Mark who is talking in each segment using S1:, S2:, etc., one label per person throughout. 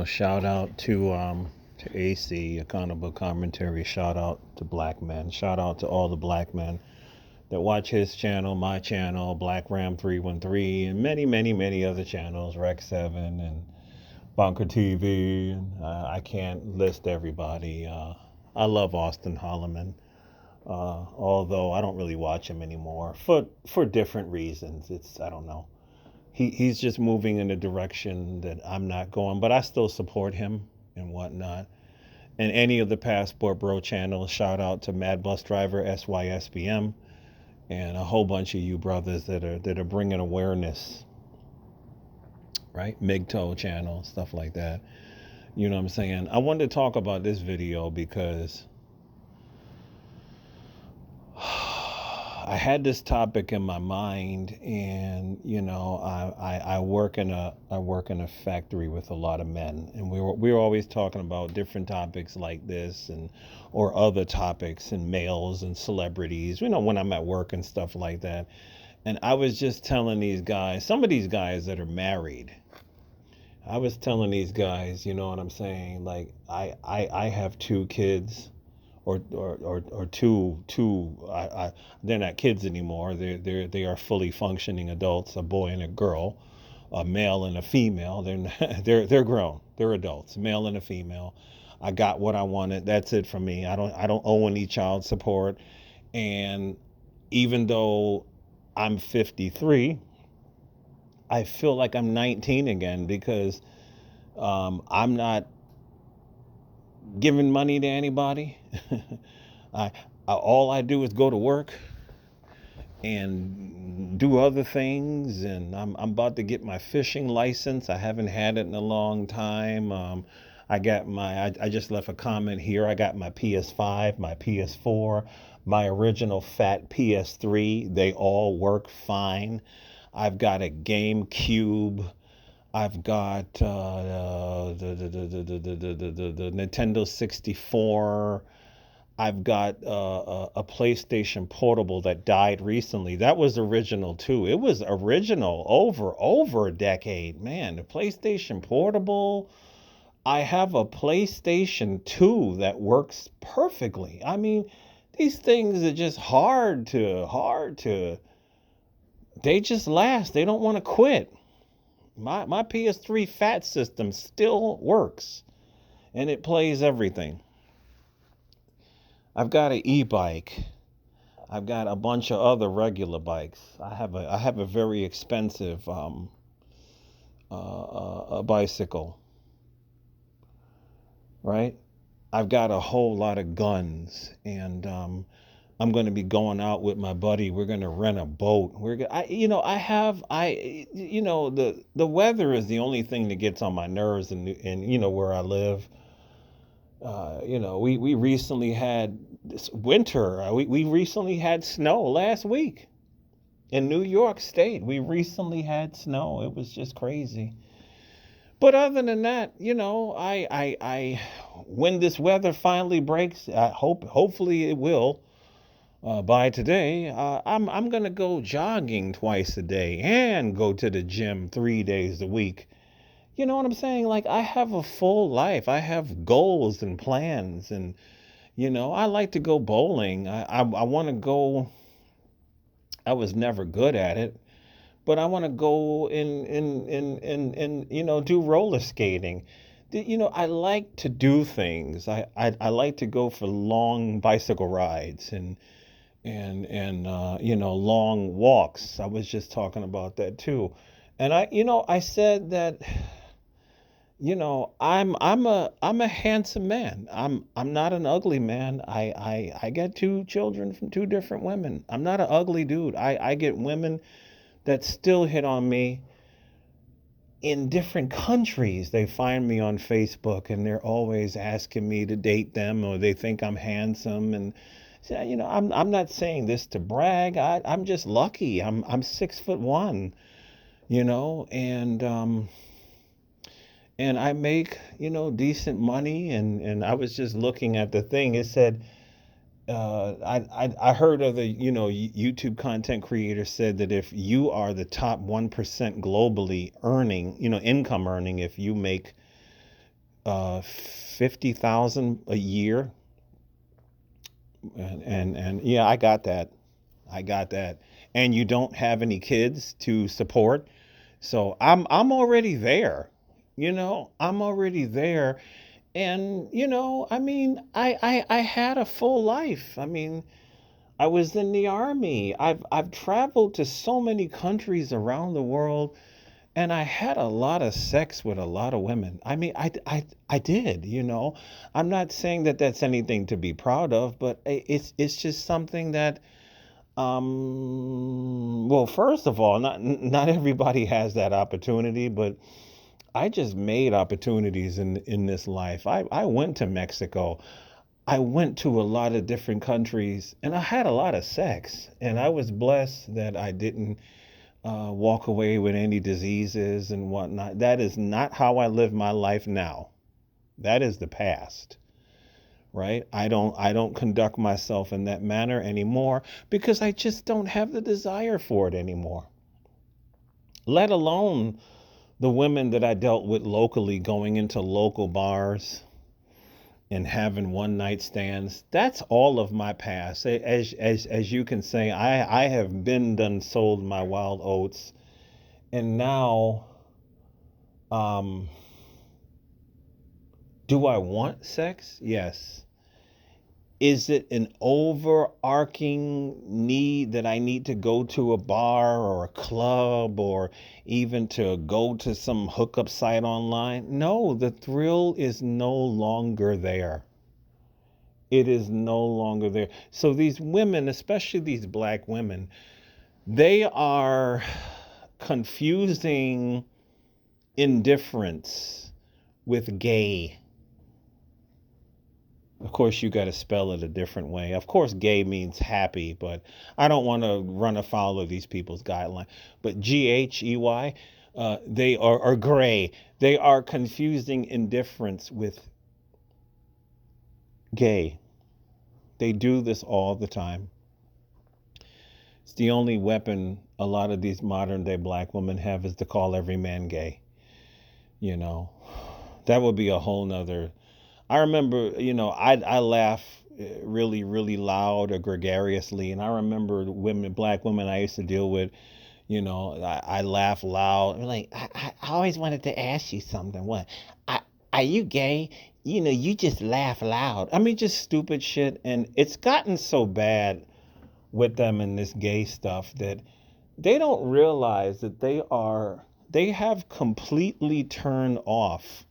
S1: Shout out to AC, Accountable Commentary. Shout out to black men. Shout out to all the black men that watch his channel, my channel, Black Ram 313, and many, many, many other channels, Rec 7 and Bunker TV. And I can't list everybody. I love Austin Holloman, although I don't really watch him anymore for different reasons. I don't know. He's just moving in a direction that I'm not going, but I still support him and whatnot. And any of the Passport Bro channels, shout out to Mad Bus Driver SYSBM and a whole bunch of you brothers that are bringing awareness, right? MGTOW channel, stuff like that. You know what I'm saying? I wanted to talk about this video because I had this topic in my mind, and I work in a factory with a lot of men, and we were always talking about different topics like this and or other topics and males and celebrities. When I'm at work and stuff like that. And I was just telling these guys, some of these guys that are married. I was telling these guys, you know what I'm saying? Like I have two kids or two they're not kids anymore. They are fully functioning adults, a boy and a girl, a male and a female. They're grown. They're adults, male and a female. I got what I wanted. That's it for me. I don't owe any child support. And even though I'm 53, I feel like I'm 19 again because I'm not giving money to anybody. All I do is go to work and do other things, and I'm about to get my fishing license. I haven't had it in a long time. I just left a comment here. I got my PS5, my PS4, my original fat PS3. They all work fine. I've got a GameCube. I've got the Nintendo 64. I've got a PlayStation Portable that died recently. That was original too. It was original over a decade. Man, the PlayStation Portable. I have a PlayStation 2 that works perfectly. I mean, these things are just hard to. They just last. They don't want to quit. My PS3 fat system still works, and it plays everything. I've got an e-bike. I've got a bunch of other regular bikes. I have a very expensive a bicycle, right? I've got a whole lot of guns, and I'm going to be going out with my buddy. We're going to rent a boat. The weather is the only thing that gets on my nerves, and where I live. We recently had this winter. We recently had snow last week in New York State. We recently had snow. It was just crazy. But other than that, I when this weather finally breaks, hopefully it will. By today, I'm gonna go jogging twice a day and go to the gym 3 days a week. You know what I'm saying? Like I have a full life. I have goals and plans, and I like to go bowling. I want to go. I was never good at it, but I want to go and do roller skating. I like to do things. I like to go for long bicycle rides and long walks. I was just talking about that too. And I said that I'm a handsome man. I'm not an ugly man. I get two children from two different women. I'm not an ugly dude. I get women that still hit on me in different countries. They find me on Facebook and they're always asking me to date them, or they think I'm handsome. And so, I'm not saying this to brag. I'm just lucky. I'm 6'1", and I make, decent money. And I was just looking at the thing. It said, I heard of the, YouTube content creator said that if you are the top 1% globally earning, income earning, if you make 50,000 a year, and yeah, I got that. I got that. And you don't have any kids to support. So I'm already there. I'm already there. And I mean, I had a full life. I mean, I was in the army. I've traveled to so many countries around the world, and I had a lot of sex with a lot of women. I mean, I did. I'm not saying that that's anything to be proud of, but it's just something that well, first of all, not everybody has that opportunity, but I just made opportunities in this life. I went to Mexico. I went to a lot of different countries, and I had a lot of sex. And I was blessed that I didn't walk away with any diseases and whatnot. That is not how I live my life now. That is the past, right? I don't conduct myself in that manner anymore because I just don't have the desire for it anymore. Let alone the women that I dealt with locally going into local bars and having one night stands. That's all of my past. As you can say, I have been done sold my wild oats, and now um do I want sex? Yes. Is it an overarching need that I need to go to a bar or a club or even to go to some hookup site online? No, the thrill is no longer there. It is no longer there. So these women, especially these black women, they are confusing indifference with gay. Of course, you got to spell it a different way. Of course, gay means happy, but I don't want to run afoul of these people's guidelines. But GHEY, they are gray. They are confusing indifference with gay. They do this all the time. It's the only weapon a lot of these modern day black women have is to call every man gay. You know, that would be a whole nother. I remember, I laugh really, really loud or gregariously. And I remember black women I used to deal with, I laugh loud. I'm like, I always wanted to ask you something. What? I, are you gay? You just laugh loud. I mean, just stupid shit. And it's gotten so bad with them in this gay stuff that they don't realize that they have completely turned off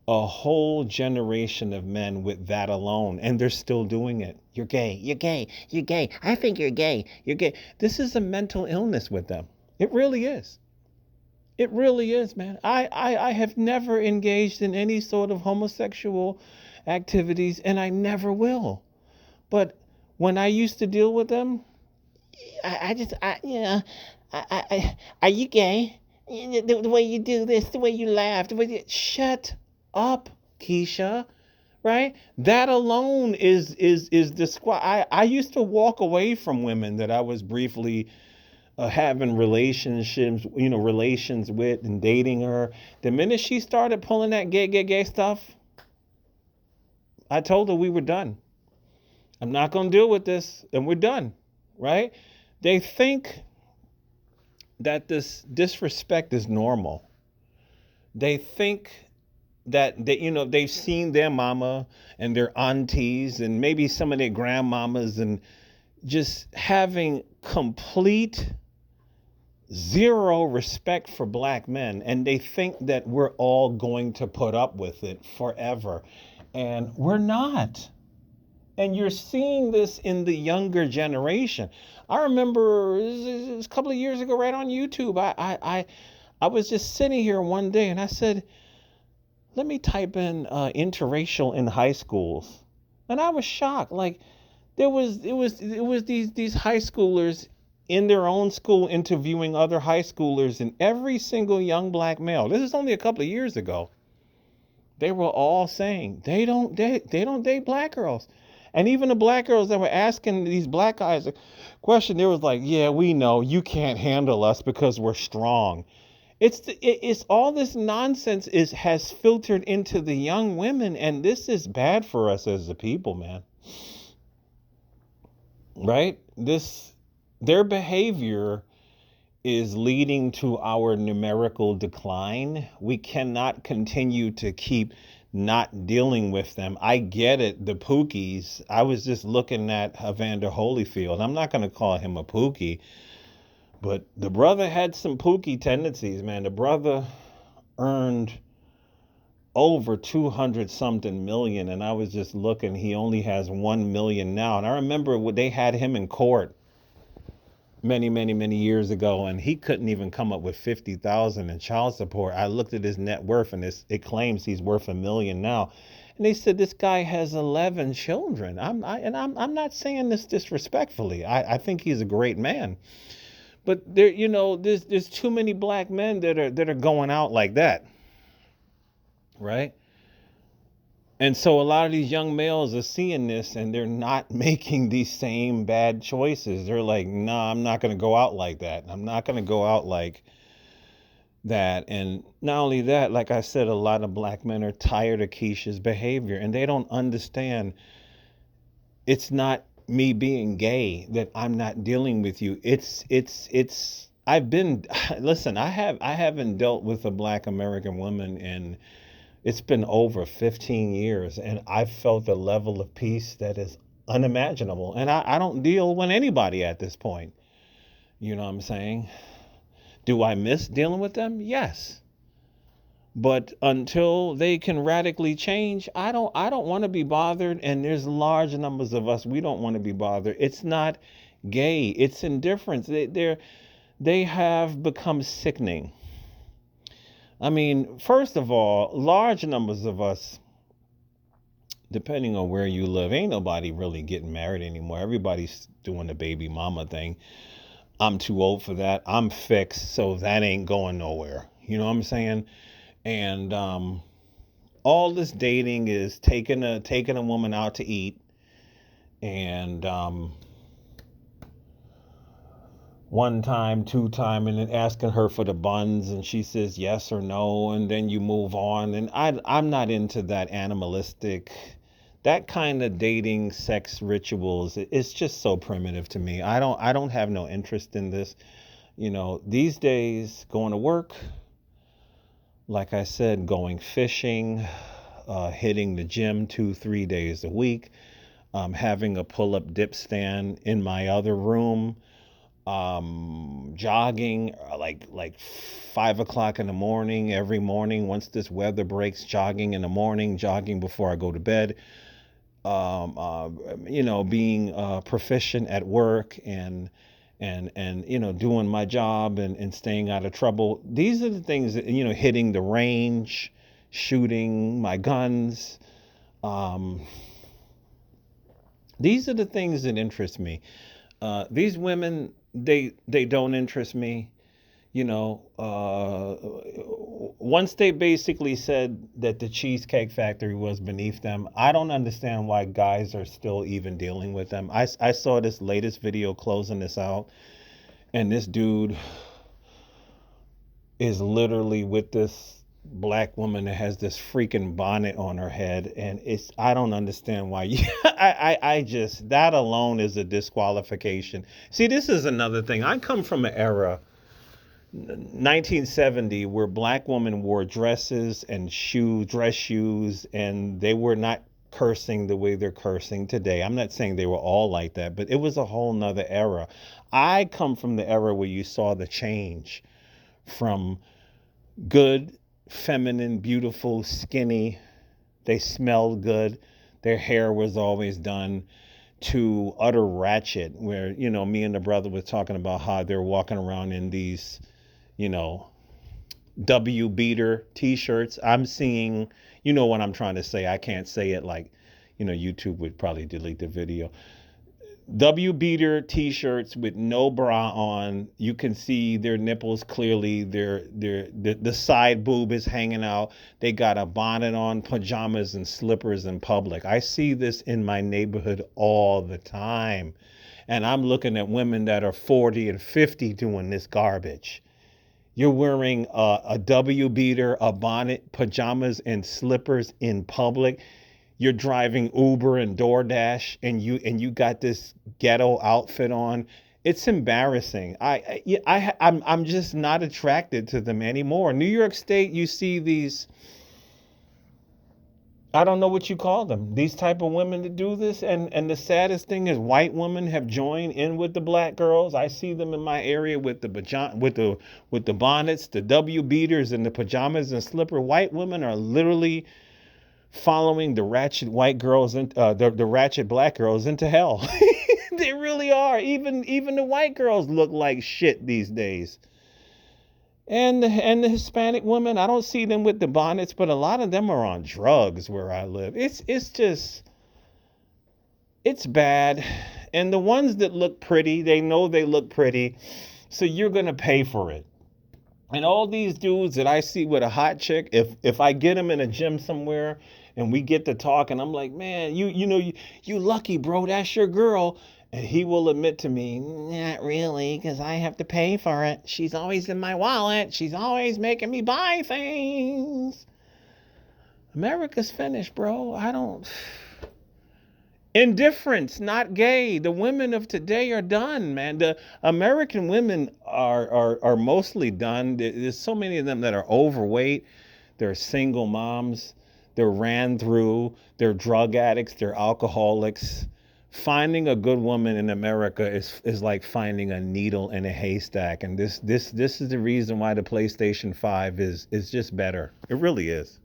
S1: a whole generation of men with that alone, and they're still doing it. You're gay, you're gay, you're gay. I think you're gay, you're gay. This is a mental illness with them. It really is. It really is, man. I have never engaged in any sort of homosexual activities, and I never will. But when I used to deal with them, I just, are you gay? The way you do this, the way you laugh, the way shut up, Keisha. Right? That alone is the squat. I used to walk away from women that I was briefly having relations with and dating her. The minute she started pulling that gay stuff, I told her we were done. I'm not going to deal with this, and we're done. Right? They think that this disrespect is normal. They think that they've seen their mama and their aunties and maybe some of their grandmamas and just having complete zero respect for black men, and they think that we're all going to put up with it forever, and we're not. And you're seeing this in the younger generation. I remember it was a couple of years ago, right on YouTube. I was just sitting here one day, and I said, "Let me type in interracial in high schools," and I was shocked. Like it was these high schoolers in their own school interviewing other high schoolers, and every single young black male. This is only a couple of years ago. They were all saying they don't date black girls. And even the black girls that were asking these black guys a question, they was like, "Yeah, we know you can't handle us because we're strong." It's all this nonsense has filtered into the young women, and this is bad for us as a people, man. Right? Their behavior is leading to our numerical decline. We cannot continue to keep not dealing with them. I get it, the Pookies. I was just looking at Evander Holyfield. I'm not going to call him a Pookie, but the brother had some Pookie tendencies, man. The brother earned over 200 something million, and I was just looking, he only has 1 million now. And I remember when they had him in court many years ago, and he couldn't even come up with 50,000 in child support. I looked at his net worth, and it claims he's worth 1 million now. And they said this guy has 11 children. I'm not saying this disrespectfully. I think he's a great man, but there's too many black men that are going out like that, right? And so a lot of these young males are seeing this, and they're not making these same bad choices. They're like, nah, I'm not going to go out like that. I'm not going to go out like that. And not only that, like I said, a lot of black men are tired of Keisha's behavior, and they don't understand it's not me being gay that I'm not dealing with you. I've been, listen, I haven't dealt with a black American woman in, it's been over 15 years, and I've felt a level of peace that is unimaginable. And I don't deal with anybody at this point. You know what I'm saying? Do I miss dealing with them? Yes. But until they can radically change, I don't want to be bothered. And there's large numbers of us, we don't want to be bothered. It's not gay, it's indifference. They have become sickening. I mean, first of all, large numbers of us, depending on where you live, ain't nobody really getting married anymore. Everybody's doing the baby mama thing. I'm too old for that. I'm fixed, so that ain't going nowhere. You know what I'm saying? And all this dating is taking a woman out to eat, and one time, two time, and then asking her for the buns, and she says yes or no, and then you move on. And I'm not into that animalistic, that kind of dating sex rituals. It's just so primitive to me. I don't have no interest in this. These days, going to work, like I said, going fishing, hitting the gym 2-3 days a week, having a pull-up dip stand in my other room, jogging like 5 o'clock in the morning every morning. Once this weather breaks, jogging in the morning, jogging before I go to bed. Being proficient at work, and doing my job, and staying out of trouble. These are the things that, hitting the range, shooting my guns. These are the things that interest me. These women, they don't interest me. Once they basically said that the Cheesecake Factory was beneath them, I don't understand why guys are still even dealing with them. I saw this latest video closing this out, and this dude is literally with this black woman that has this freaking bonnet on her head, and I don't understand why. I just, that alone is a disqualification. See, this is another thing. I come from an era, 1970, where black women wore dresses and dress shoes, and they were not cursing the way they're cursing today. I'm not saying they were all like that, but it was a whole nother era. I come from the era where you saw the change from good, feminine, beautiful, skinny, they smelled good, their hair was always done, to utter ratchet, where, me and the brother was talking about how they're walking around in these, W beater t-shirts. I'm seeing, what I'm trying to say. I can't say it like, YouTube would probably delete the video. W beater t-shirts with no bra on. You can see their nipples clearly. The side boob is hanging out. They got a bonnet on, pajamas and slippers in public. I see this in my neighborhood all the time. And I'm looking at women that are 40 and 50 doing this garbage. You're wearing a W beater, a bonnet, pajamas, and slippers in public. You're driving Uber and DoorDash, and you got this ghetto outfit on. It's embarrassing. I'm just not attracted to them anymore. New York State, you see these, I don't know what you call them, these type of women that do this, and the saddest thing is white women have joined in with the black girls. I see them in my area with the with the bonnets, the W beaters, and the pajamas and slipper. White women are literally following the ratchet white girls and the ratchet black girls into hell. They really are. Even the white girls look like shit these days. And the Hispanic women, I don't see them with the bonnets, but a lot of them are on drugs where I live. It's just, it's bad. And the ones that look pretty, they know they look pretty, so you're gonna pay for it. And all these dudes that I see with a hot chick, if I get them in a gym somewhere and we get to talk, and I'm like, man, you lucky, bro. That's your girl. And he will admit to me, not really, because I have to pay for it. She's always in my wallet. She's always making me buy things. America's finished, bro. I don't. Indifference, not gay. The women of today are done, man. The American women are mostly done. There's so many of them that are overweight. They're single moms. They're ran through. They're drug addicts. They're alcoholics. Finding a good woman in America is like finding a needle in a haystack. And this is the reason why the PlayStation 5 is just better. It really is.